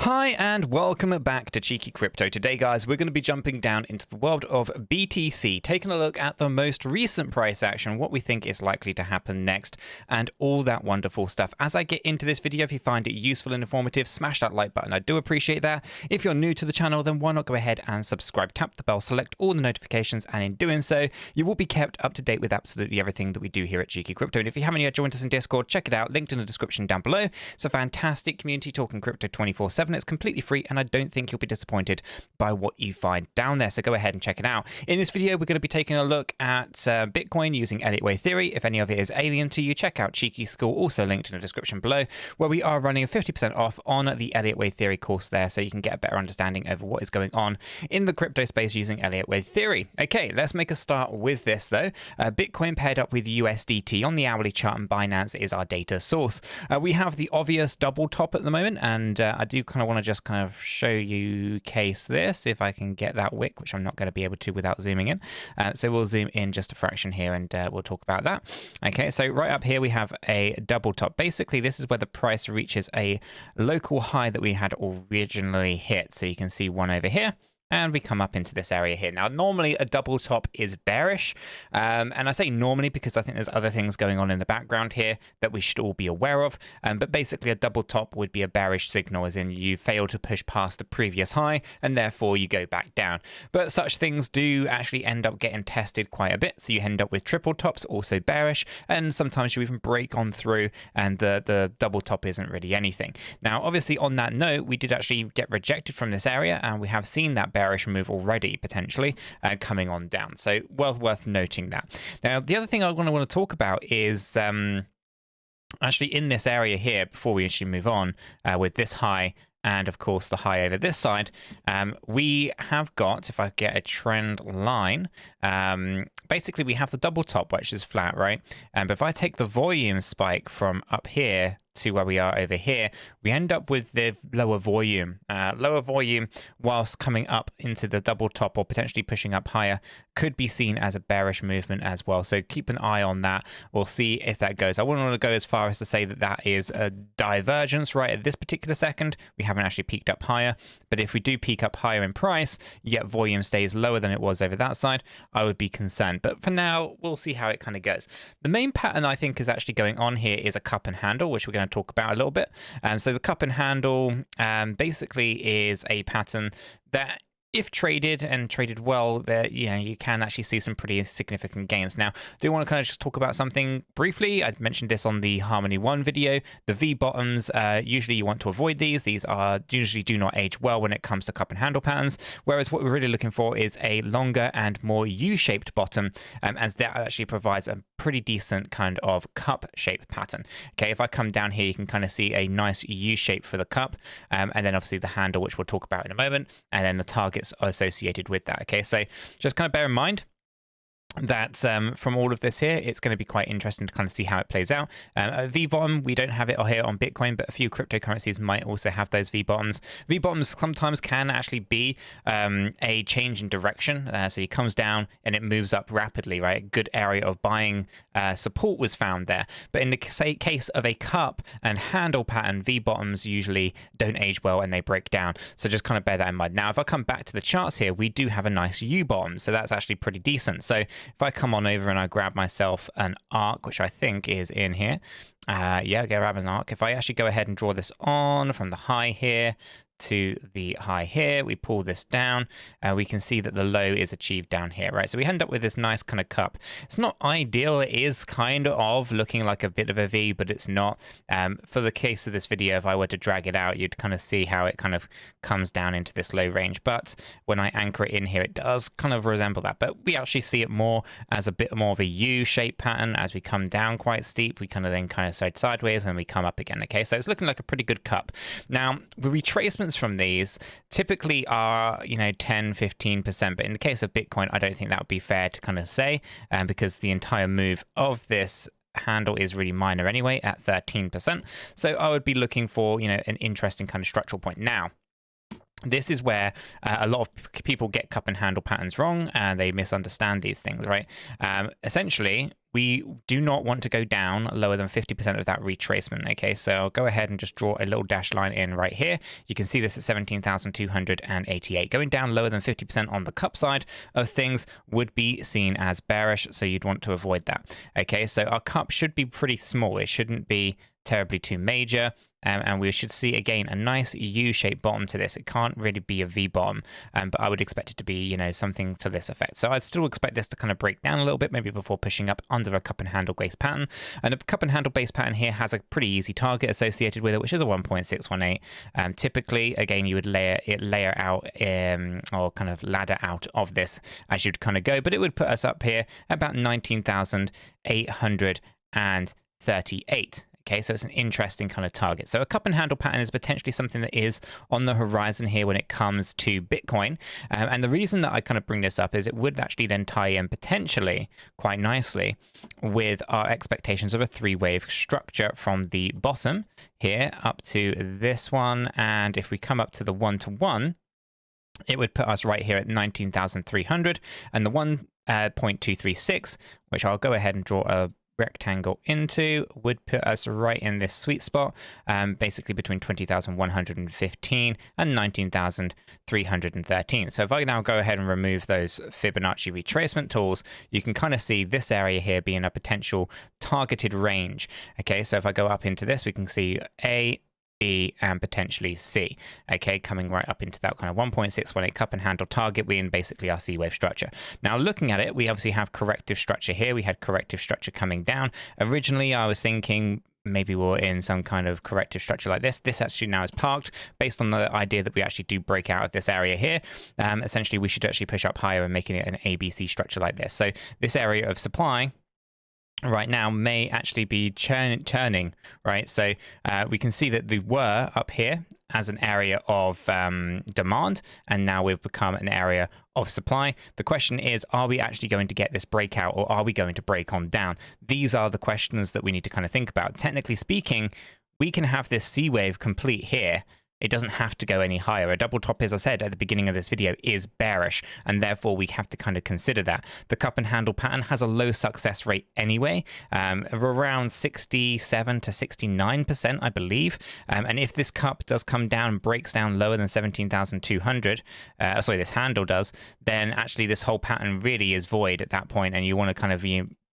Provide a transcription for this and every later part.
Hi and welcome back to Cheeky Crypto. Today, guys, we're going to be jumping down into the world of BTC, taking a look at the most recent price action, what we think is likely to happen next, and all that wonderful stuff. As I get into this video, if you find it useful and informative, smash that like button. I do appreciate that. If you're new to the channel, then why not go ahead and subscribe, tap the bell, select all the notifications, and in doing so, you will be kept up to date with absolutely everything that we do here at Cheeky Crypto. And if you haven't yet joined us in Discord, check it out, linked in the description down below. It's a fantastic community talking crypto 24/7. It's completely free, and I don't think you'll be disappointed by what you find down there, so go ahead and check it out. In this video, we're going to be taking a look at Bitcoin using Elliott Wave theory. If any of it is alien to you, check out Cheeky School, also linked in the description below, where we are running a 50% off on the Elliott Wave theory course there, so you can get a better understanding over what is going on in the crypto space using Elliott Wave theory. Okay, let's make a start with this though. Bitcoin paired up with USDT on the hourly chart, and Binance is our data source. We have the obvious double top at the moment, and I do kind of want to just kind of show you case this, if I can get that wick, which I'm not going to be able to without zooming in. So we'll zoom in just a fraction here, and we'll talk about that. Okay, so right up here we have a double top. Basically, this is where the price reaches a local high that we had originally hit. So you can see one over here, and we come up into this area here. Now, normally a double top is bearish, and I say normally because I think there's other things going on in the background here that we should all be aware of, but basically a double top would be a bearish signal, as in you fail to push past the previous high, and therefore you go back down. But such things do actually end up getting tested quite a bit, so you end up with triple tops, also bearish, and sometimes you even break on through, and the double top isn't really anything. Now, obviously, on that note, we did actually get rejected from this area, and we have seen that bearish move already potentially coming on down, so worth noting that. Now, the other thing I want to talk about is actually in this area here, before we actually move on with this high and of course the high over this side, we have got, if I get a trend line, basically we have the double top, which is flat, right? But if I take the volume spike from up here to where we are over here, we end up with the lower volume. Lower volume whilst coming up into the double top or potentially pushing up higher could be seen as a bearish movement as well. So keep an eye on that. We'll see if that goes. I wouldn't want to go as far as to say that that is a divergence right at this particular second. We haven't actually peaked up higher, but if we do peak up higher in price, yet volume stays lower than it was over that side, I would be concerned. But for now, we'll see how it kind of goes. The main pattern I think is actually going on here is a cup and handle, which we're going to talk about a little bit. So the cup and handle basically is a pattern that, if traded and traded well, that you can actually see some pretty significant gains. Now, I do want to kind of just talk about something briefly. I mentioned this on the Harmony 1 video. The V bottoms, usually you want to avoid these. These are usually do not age well when it comes to cup and handle patterns. Whereas what we're really looking for is a longer and more U-shaped bottom, as that actually provides a pretty decent kind of cup shape pattern. Okay, if I come down here, you can kind of see a nice U shape for the cup, and then obviously the handle, which we'll talk about in a moment, and then the targets associated with that. Okay, so just kind of bear in mind that from all of this here, it's going to be quite interesting to kind of see how it plays out. V bottom, we don't have it here on Bitcoin, but a few cryptocurrencies might also have those V bottoms. V bottoms sometimes can actually be a change in direction, so it comes down and it moves up rapidly, right? Good area of buying support was found there. But in the case of a cup and handle pattern, V bottoms usually don't age well and they break down. So just kind of bear that in mind. Now, if I come back to the charts here, we do have a nice U bottom, so that's actually pretty decent. So if I come on over and I grab myself an arc, which I think is in here, yeah, grab an arc. If I actually go ahead and draw this on from the high here to the high here, we pull this down, we can see that the low is achieved down here, right? So we end up with this nice kind of cup. It's not ideal. It is kind of looking like a bit of a V, but it's not. For the case of this video, if I were to drag it out, you'd kind of see how it kind of comes down into this low range. But when I anchor it in here, it does kind of resemble that. But we actually see it more as a bit more of a U-shaped pattern. As we come down quite steep, we kind of then kind of side sideways and we come up again. Okay, so it's looking like a pretty good cup. Now, the retracements from these typically are 10-15%, but in the case of Bitcoin, I don't think that would be fair to kind of say, because the entire move of this handle is really minor anyway at 13%. So I would be looking for an interesting kind of structural point. Now, This is where a lot of people get cup and handle patterns wrong, and they misunderstand these things, right? Essentially, we do not want to go down lower than 50% of that retracement, okay? So I'll go ahead and just draw a little dashed line in right here. You can see this at 17,288. Going down lower than 50% on the cup side of things would be seen as bearish, so you'd want to avoid that, okay? So our cup should be pretty small. It shouldn't be terribly too major. And we should see, again, a nice U-shaped bottom to this. It can't really be a V-bottom, but I would expect it to be, you know, something to this effect. So I'd still expect this to kind of break down a little bit, maybe before pushing up under a cup and handle base pattern. And a cup and handle base pattern here has a pretty easy target associated with it, which is a 1.618. Typically, again, you would layer out or kind of ladder out of this as you'd kind of go, but it would put us up here about 19,838. Okay, so it's an interesting kind of target. So a cup and handle pattern is potentially something that is on the horizon here when it comes to Bitcoin. And the reason that I kind of bring this up is it would actually then tie in potentially quite nicely with our expectations of a three-wave structure from the bottom here up to this one. And if we come up to the 1-to-1, it would put us right here at 19,300, and the 1.236, which I'll go ahead and draw a rectangle into, would put us right in this sweet spot, basically between 20,115 and 19,313. So if I now go ahead and remove those Fibonacci retracement tools, you can kind of see this area here being a potential targeted range. Okay, so if I go up into this, we can see A, B, and potentially C, okay, coming right up into that kind of 1.618 cup and handle target. We in basically our C wave structure. Now looking at it, we obviously have corrective structure here. We had corrective structure coming down. Originally, I was thinking maybe we're in some kind of corrective structure like this. This actually now is parked based on the idea that we actually do break out of this area here. Essentially, we should actually push up higher and making it an ABC structure like this. So this area of supply right now may actually be churning, right? So we can see that we were up here as an area of demand, and now we've become an area of supply. The question is, are we actually going to get this breakout, or are we going to break on down? These are the questions that we need to kind of think about. Technically speaking, we can have this C wave complete here. It doesn't have to go any higher. A double top, as I said at the beginning of this video, is bearish, and therefore we have to kind of consider that. The cup and handle pattern has a low success rate anyway, of around 67 to 69%, I believe. And if this cup does come down and breaks down lower than 17,200, sorry, this handle does, then actually this whole pattern really is void at that point, and you want to kind of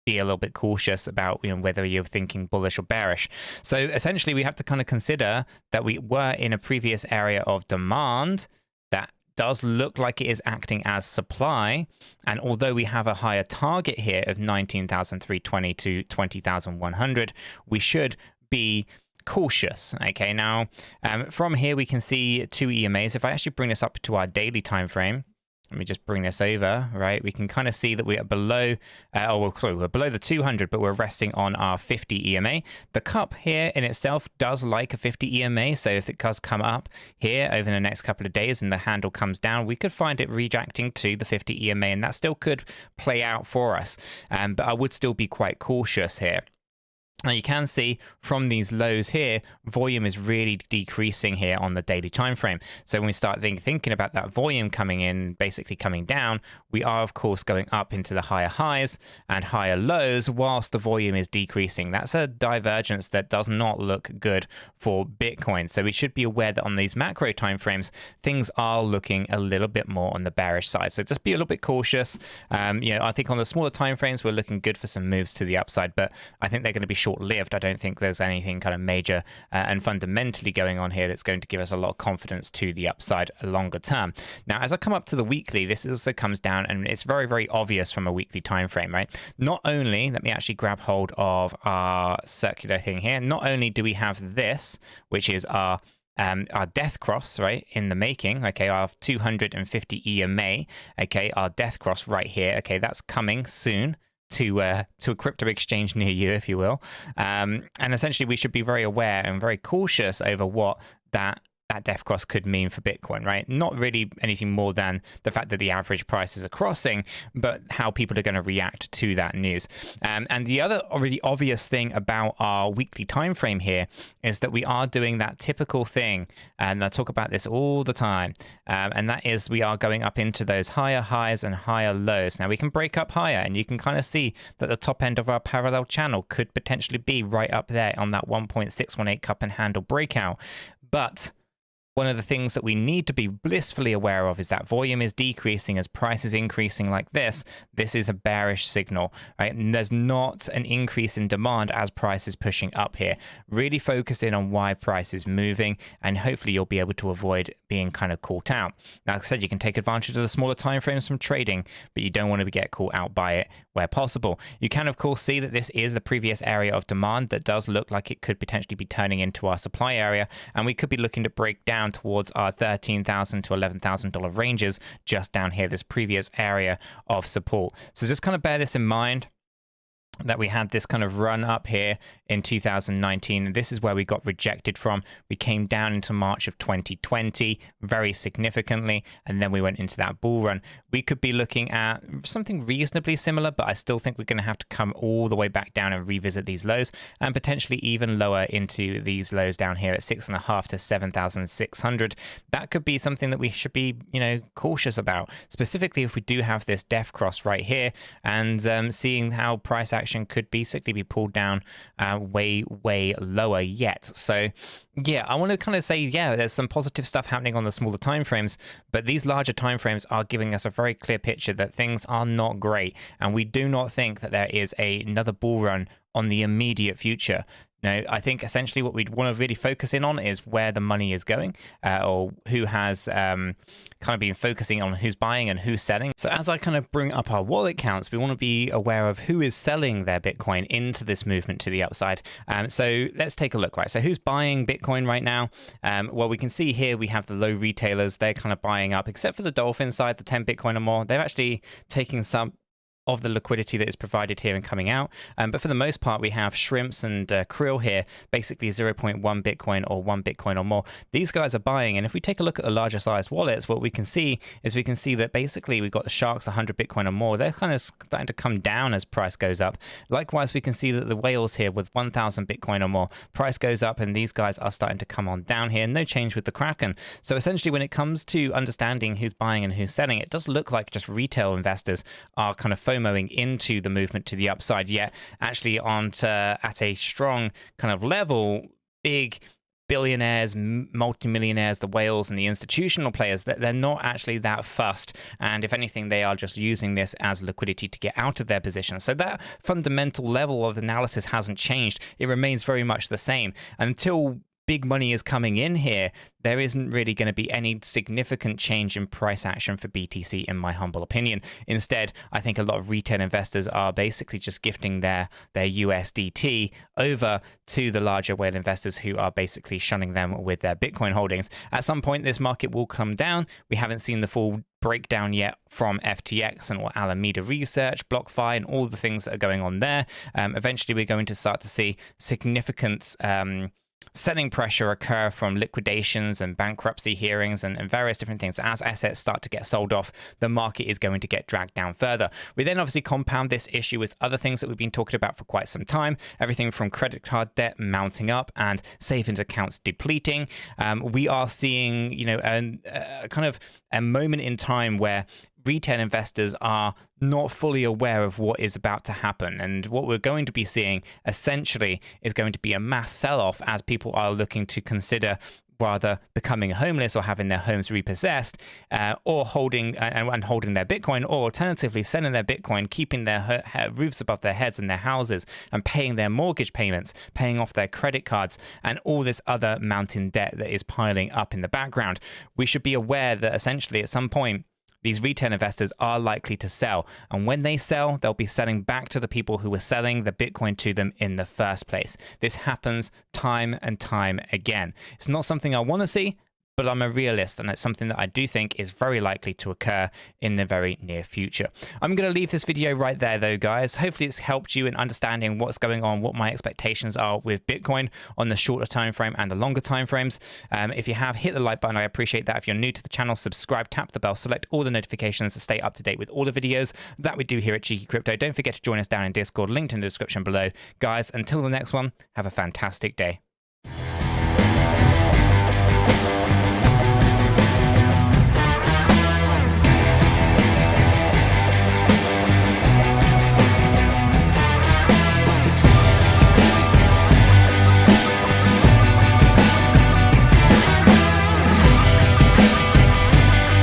be a little bit cautious about whether you're thinking bullish or bearish. So essentially, we have to kind of consider that we were in a previous area of demand that does look like it is acting as supply. And although we have a higher target here of 19,320 to 20,100, we should be cautious. Okay, now from here we can see two EMAs. If I actually bring this up to our daily time frame, let me just bring this over, right? We can kind of see that we are below, we're below the 200, but we're resting on our 50 EMA. The cup here in itself does like a 50 EMA, so if it does come up here over the next couple of days and the handle comes down, we could find it reacting to the 50 EMA, and that still could play out for us. But I would still be quite cautious here. Now you can see from these lows here, volume is really decreasing here on the daily time frame. So when we start thinking about that volume coming in, basically coming down, we are of course going up into the higher highs and higher lows whilst the volume is decreasing. That's a divergence that does not look good for Bitcoin. So we should be aware that on these macro time frames, things are looking a little bit more on the bearish side. So just be a little bit cautious. I think on the smaller time frames, we're looking good for some moves to the upside, but I think they're going to be short-lived. I don't think there's anything kind of major and fundamentally going on here that's going to give us a lot of confidence to the upside longer term. Now, as I come up to the weekly, this also comes down, and it's very, very obvious from a weekly time frame, right? Not only, let me actually grab hold of our circular thing here. Not only do we have this, which is our death cross, right, in the making, okay, our 250 EMA, okay, our death cross right here, okay, that's coming soon to a crypto exchange near you, if you will. And essentially, we should be very aware and very cautious over what that that death cross could mean for Bitcoin, right? Not really anything more than the fact that the average prices are crossing, but how people are going to react to that news. And the other really obvious thing about our weekly time frame here is that we are doing that typical thing, and I talk about this all the time, and that is we are going up into those higher highs and higher lows. Now we can break up higher, and you can kind of see that the top end of our parallel channel could potentially be right up there on that 1.618 cup and handle breakout. But one of the things that we need to be blissfully aware of is that volume is decreasing as price is increasing like this. This is a bearish signal, right? And there's not an increase in demand as price is pushing up here. Really focus in on why price is moving, and hopefully you'll be able to avoid being kind of caught out. Now, like I said, you can take advantage of the smaller time frames from trading, but you don't want to get caught out by it where possible. You can, of course, see that this is the previous area of demand that does look like it could potentially be turning into our supply area, and we could be looking to break down towards our $13,000 to $11,000 ranges just down here, this previous area of support. So just kind of bear this in mind, that we had this kind of run up here in 2019, and this is where we got rejected from. We came down into March of 2020 very significantly, and then we went into that bull run. We could be looking at something reasonably similar, but I still think we're going to have to come all the way back down and revisit these lows, and potentially even lower into these lows down here at 6.5 to 7,600. That could be something that we should be, cautious about, specifically if we do have this death cross right here, and seeing how price action could basically be pulled down way lower yet. So yeah, I want to kind of say, yeah, there's some positive stuff happening on the smaller time frames, but these larger time frames are giving us a very clear picture that things are not great, and we do not think that there is another bull run on the immediate future. No, I think essentially what we'd want to really focus in on is where the money is going, or who has kind of been focusing on who's buying and who's selling. So as I kind of bring up our wallet counts, we want to be aware of who is selling their Bitcoin into this movement to the upside. So let's take a look, right? So who's buying Bitcoin right now? Well, we can see here we have the low retailers. They're kind of buying up, except for the Dolphin side, the 10 Bitcoin or more. They're actually taking some of the liquidity that is provided here and coming out. But for the most part, we have shrimps and krill here, basically 0.1 Bitcoin or 1 Bitcoin or more. These guys are buying. And if we take a look at the larger size wallets, what we can see is we can see that basically we've got the sharks 100 Bitcoin or more. They're kind of starting to come down as price goes up. Likewise, we can see that the whales here with 1,000 Bitcoin or more, price goes up, and these guys are starting to come on down here. No change with the Kraken. So essentially, when it comes to understanding who's buying and who's selling, it does look like just retail investors are kind of FOMOing into the movement to the upside, yet actually aren't at a strong kind of level. Big billionaires, multimillionaires, the whales and the institutional players, that they're not actually that fussed, and if anything, they are just using this as liquidity to get out of their position. So that fundamental level of analysis hasn't changed. It remains very much the same until big money is coming in here. There isn't really going to be any significant change in price action for BTC, in my humble opinion. Instead, I think a lot of retail investors are basically just gifting their USDT over to the larger whale investors who are basically shunning them with their Bitcoin holdings. At some point, this market will come down. We haven't seen the full breakdown yet from FTX and what Alameda Research, BlockFi, and all the things that are going on there. Eventually, we're going to start to see significant selling pressure occur from liquidations and bankruptcy hearings and various different things. As assets start to get sold off, the market is going to get dragged down further. We then obviously compound this issue with other things that we've been talking about for quite some time, everything from credit card debt mounting up and savings accounts depleting. We are seeing, kind of a moment in time where retail investors are not fully aware of what is about to happen. And what we're going to be seeing essentially is going to be a mass sell-off as people are looking to consider rather becoming homeless or having their homes repossessed, or holding their Bitcoin, or alternatively selling their Bitcoin, keeping their roofs above their heads and their houses, and paying their mortgage payments, paying off their credit cards, and all this other mountain debt that is piling up in the background. We should be aware that essentially at some point, these retail investors are likely to sell. And when they sell, they'll be selling back to the people who were selling the Bitcoin to them in the first place. This happens time and time again. It's not something I want to see, but I'm a realist, and it's something that I do think is very likely to occur in the very near future. I'm going to leave this video right there, though, guys. Hopefully it's helped you in understanding what's going on, what my expectations are with Bitcoin on the shorter time frame and the longer time frames. If you have, hit the like button. I appreciate that. If you're new to the channel, subscribe, tap the bell, select all the notifications to stay up to date with all the videos that we do here at Cheeky Crypto. Don't forget to join us down in Discord, linked in the description below. Guys, until the next one, have a fantastic day.